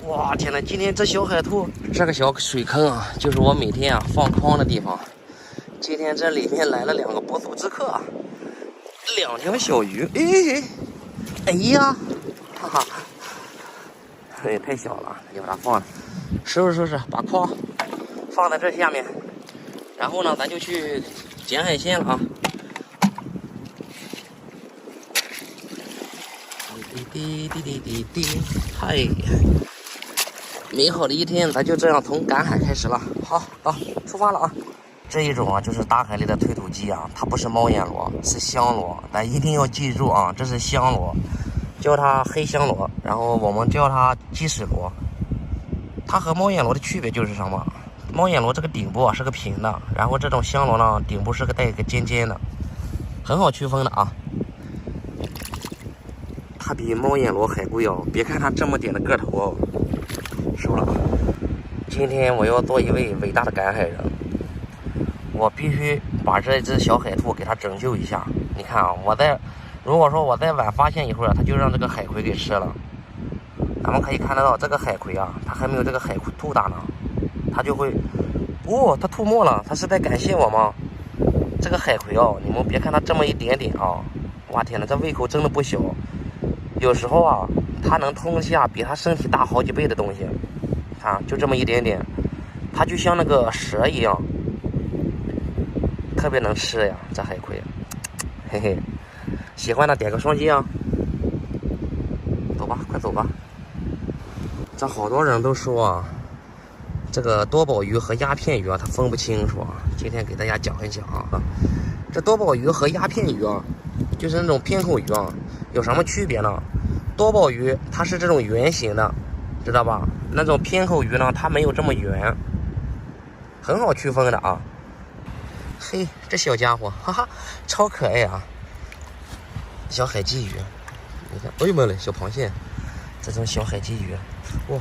哇天呐，今天这小海兔，这个小水坑啊，就是我每天放筐的地方。今天这里面来了2个不速之客，2条小鱼。哎呀，哈哈，也太小了，就把它放了。收拾，把筐放在这下面。然后呢，咱就去捡海鲜了啊。滴，嗨！美好的一天，咱就这样从赶海开始了。好，出发了啊！这一种啊，就是大海里的推土机啊，它不是猫眼螺，是香螺，咱一定要记住啊，这是香螺，叫它黑香螺，然后我们叫它鸡屎螺。它和猫眼螺的区别就是什么？猫眼螺这个顶部啊是个平的，然后这种香螺呢，顶部是个带一个尖尖的，很好区分的啊。它比猫眼螺还贵哦，别看它这么点的个头哦。收了。今天我要做一位伟大的赶海人，我必须把这只小海兔给它拯救一下。你看啊，如果说我再晚发现一会儿，它就让这个海葵给吃了。咱们可以看得到，这个海葵啊，它还没有这个海兔大呢，它就会，它吐沫了，它是在感谢我吗？这个海葵哦，你们别看它这么一点点啊，哇天哪，这胃口真的不小。有时候啊，它能吞下比它身体大好几倍的东西，啊，就这么一点点，它就像那个蛇一样，特别能吃呀，这海葵，嘿嘿，喜欢的点个双击啊！走吧，快走吧。这好多人都说啊，这个多宝鱼和鸦片鱼啊，它分不清楚啊。今天给大家讲一讲啊，这多宝鱼和鸦片鱼啊，就是那种偏口鱼啊，有什么区别呢？多宝鱼它是这种圆形的，知道吧？那种偏口鱼呢，它没有这么圆，很好区分的啊。嘿，这小家伙，哈哈，超可爱啊！小海鲫鱼，你看，哎呦妈嘞，小螃蟹，这种小海鲫鱼，哇，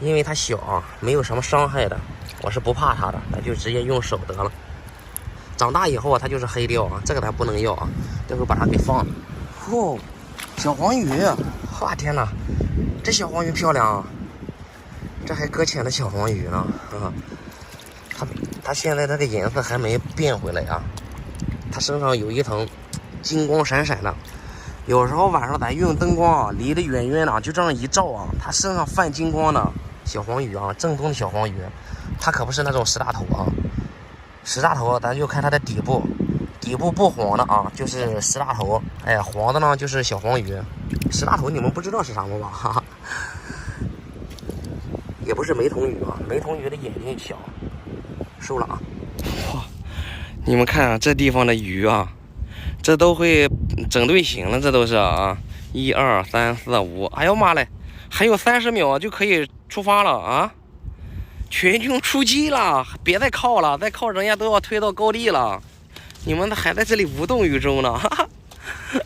因为它小啊，没有什么伤害的，我是不怕它的，咱就直接用手得了。长大以后啊，它就是黑料啊，这个咱不能要啊，待会把它给放了。哦，小黄鱼，哇天哪，这小黄鱼漂亮啊！这还搁浅的小黄鱼呢，啊，它现在这个颜色还没变回来啊，它身上有一层金光闪闪的。有时候晚上咱用灯光啊，离得远远的，就这样一照啊，它身上泛金光的小黄鱼啊，正宗的小黄鱼，它可不是那种石大头啊。石大头咱就看它的底部不黄的啊，就是石大头，哎，黄的呢就是小黄鱼。石大头你们不知道是啥吗？哈哈，也不是梅筒鱼啊，梅筒鱼的眼睛小。收了啊！哇，你们看啊，这地方的鱼啊，这都会整队形了，这都是啊，1、2、3、4、5，哎呦妈嘞，还有30秒就可以出发了啊！全军出击了，别再靠了，再靠人家都要推到高地了。你们还在这里无动于衷呢，哈哈！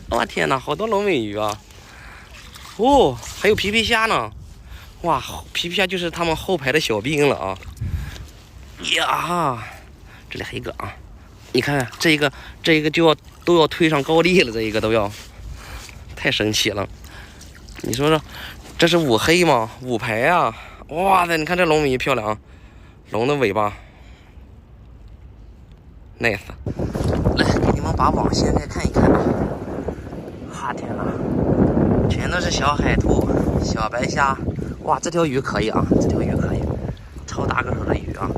我天哪，好多龙尾鱼啊！哦，还有皮皮虾呢！哇，皮皮虾就是他们后排的小兵了啊！呀，这里还有一个啊！你看这一个都要推上高地了，这一个都要，太神奇了！你说说，这是五黑吗？5排啊！哇塞，你看这龙尾漂亮啊，龙的尾巴 ，nice。来，给你们把网掀开看一看。哈天哪，全都是小海兔、小白虾。哇，这条鱼可以啊，这条鱼可以，超大个头的鱼啊！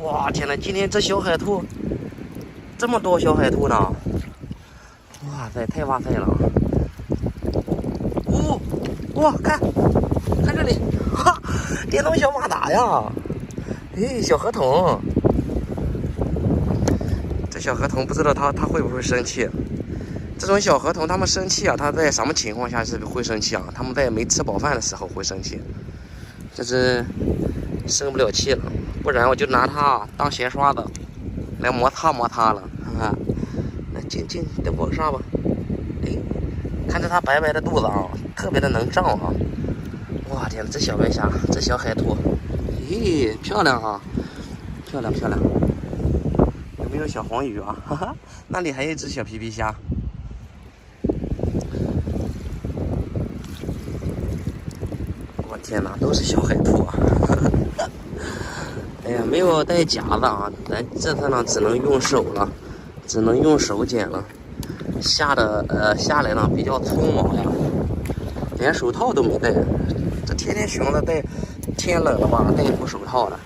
哇天哪，今天这小海兔这么多小海兔呢！哇塞，太哇塞了！哇，看这里，哈，电动小马达呀！哎，小河童，这小河童不知道他会不会生气？这种小河童他们生气啊，他在什么情况下是会生气啊？他们在没吃饱饭的时候会生气，这是生不了气了，不然我就拿它当鞋刷子来摩擦了啊！那进再往上吧。哎，看着它白白的肚子啊，特别的能胀啊！哇天，这小白虾，这小海兔，咦，漂亮啊，漂亮！有没有小黄鱼啊？哈哈，那里还有一只小皮皮虾。天哪，都是小海兔啊！哎呀，没有带夹子啊，咱这次呢只能用手了，只能用手捡了。下来呢比较匆忙呀，连手套都没戴。这天天熊的戴，天冷了吧，戴一副手套了。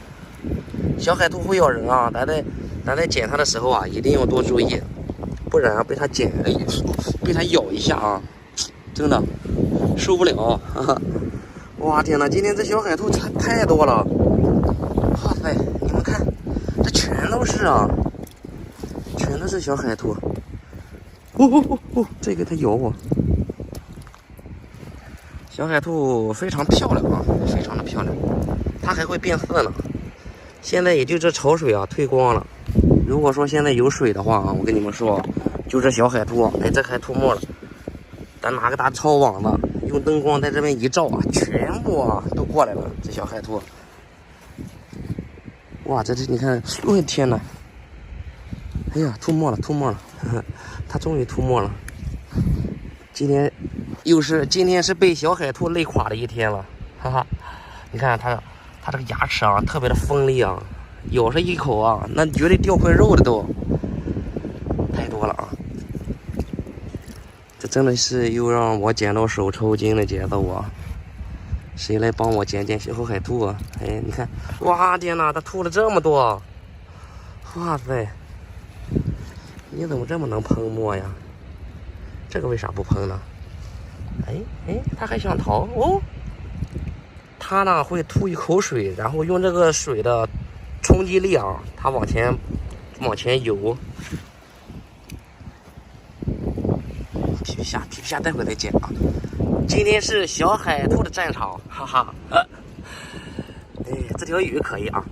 小海兔会咬人啊，咱在捡它的时候啊，一定要多注意，不然被它被它咬一下啊，真的受不了。哈哈，哇天哪，今天这小海兔太多了，哇塞，你们看，这全都是啊，全都是小海兔。这个它咬我。小海兔非常漂亮啊，非常的漂亮，它还会变色呢。现在也就这潮水啊退光了。如果说现在有水的话啊，我跟你们说，就这小海兔，哎，这还吐沫了。咱拿个大超网子，用灯光在这边一照啊，全部啊都过来了。这小海兔，哇，这你看，我的天哪！哎呀，吐沫了，它终于吐沫了。今天是被小海兔累垮的一天了，哈哈！你看它这个牙齿啊，特别的锋利啊，咬上一口啊，那绝对掉块肉的都，太多了啊！这真的是又让我捡到手抽筋的节奏啊！谁来帮我捡小海兔啊？哎，你看，哇天哪，它吐了这么多！哇塞，你怎么这么能喷墨呀？这个为啥不喷呢？哎，它还想逃哦。它呢会吐一口水，然后用这个水的冲击力啊，它往前游。皮皮虾，待会儿再捡啊。今天是小海兔的战场，哈哈。哎，这条鱼可以啊。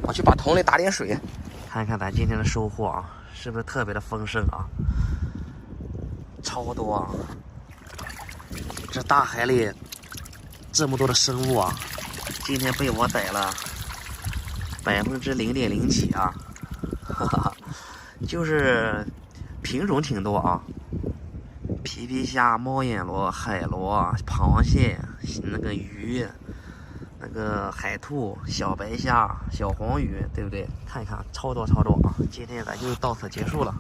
我去把桶里打点水，看看咱今天的收获啊，是不是特别的丰盛啊？超多啊！这大海里这么多的生物啊，今天被我逮了0.0%几啊，哈哈，就是品种挺多啊，皮皮虾、猫眼螺、海螺、螃蟹、那个鱼、那个海兔、小白虾、小黄鱼，对不对？看一看，超多啊！今天咱就到此结束了。